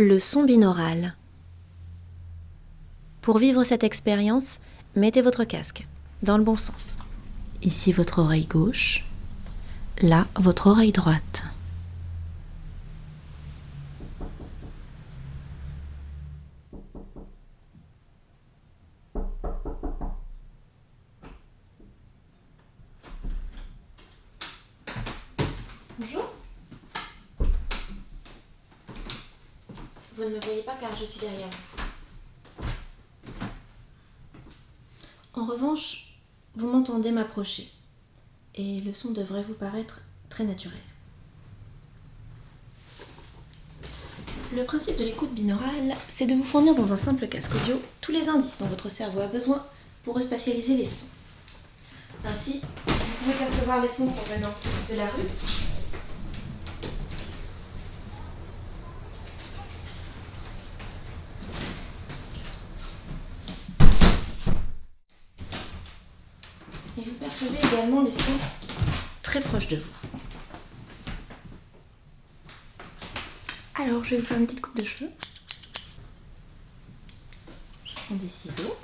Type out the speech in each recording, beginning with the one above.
Le son binaural. Pour vivre cette expérience, mettez votre casque, dans le bon sens. Ici votre oreille gauche, là votre oreille droite. Bonjour. Vous ne me voyez pas car je suis derrière vous. En revanche, vous m'entendez m'approcher et le son devrait vous paraître très naturel. Le principe de l'écoute binaurale, c'est de vous fournir dans un simple casque audio tous les indices dont votre cerveau a besoin pour respatialiser les sons. Ainsi, vous pouvez percevoir les sons provenant de la rue, et vous percevez également les sons très proches de vous. Alors, je vais vous faire une petite coupe de cheveux. Je prends des ciseaux.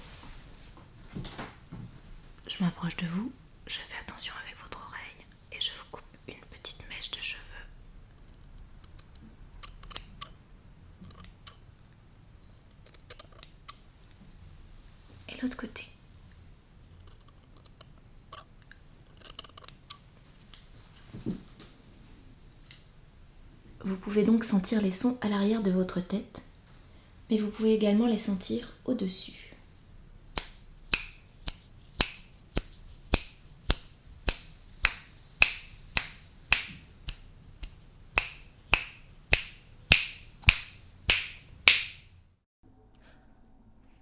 Je m'approche de vous. Je fais attention avec votre oreille et je vous coupe une petite mèche de cheveux. Et l'autre côté. Vous pouvez donc sentir les sons à l'arrière de votre tête, mais vous pouvez également les sentir au-dessus.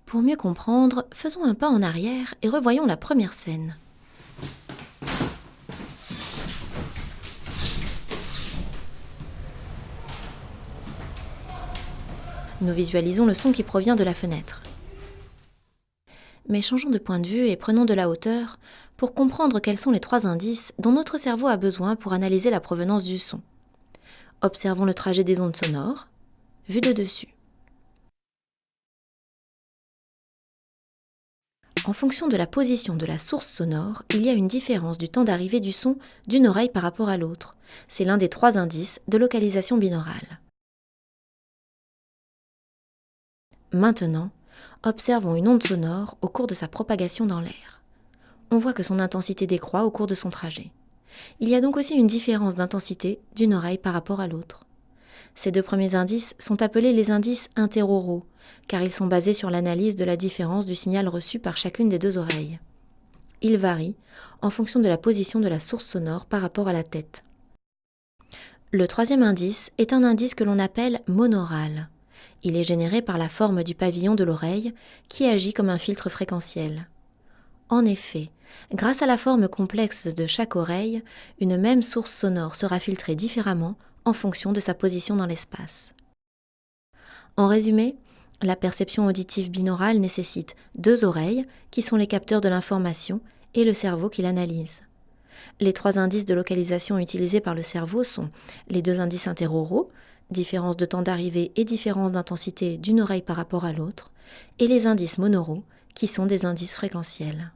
Pour mieux comprendre, faisons un pas en arrière et revoyons la première scène. Nous visualisons le son qui provient de la fenêtre. Mais changeons de point de vue et prenons de la hauteur pour comprendre quels sont les 3 indices dont notre cerveau a besoin pour analyser la provenance du son. Observons le trajet des ondes sonores, vu de dessus. En fonction de la position de la source sonore, il y a une différence du temps d'arrivée du son d'une oreille par rapport à l'autre. C'est l'un des 3 indices de localisation binaurale. Maintenant, observons une onde sonore au cours de sa propagation dans l'air. On voit que son intensité décroît au cours de son trajet. Il y a donc aussi une différence d'intensité d'une oreille par rapport à l'autre. Ces 2 premiers indices sont appelés les indices interauraux, car ils sont basés sur l'analyse de la différence du signal reçu par chacune des 2 oreilles. Ils varient en fonction de la position de la source sonore par rapport à la tête. Le 3e indice est un indice que l'on appelle monaural. Il est généré par la forme du pavillon de l'oreille qui agit comme un filtre fréquentiel. En effet, grâce à la forme complexe de chaque oreille, une même source sonore sera filtrée différemment en fonction de sa position dans l'espace. En résumé, la perception auditive binaurale nécessite 2 oreilles qui sont les capteurs de l'information et le cerveau qui l'analyse. Les 3 indices de localisation utilisés par le cerveau sont les 2 indices interauraux, différence de temps d'arrivée et différence d'intensité d'une oreille par rapport à l'autre, et les indices monauraux, qui sont des indices fréquentiels.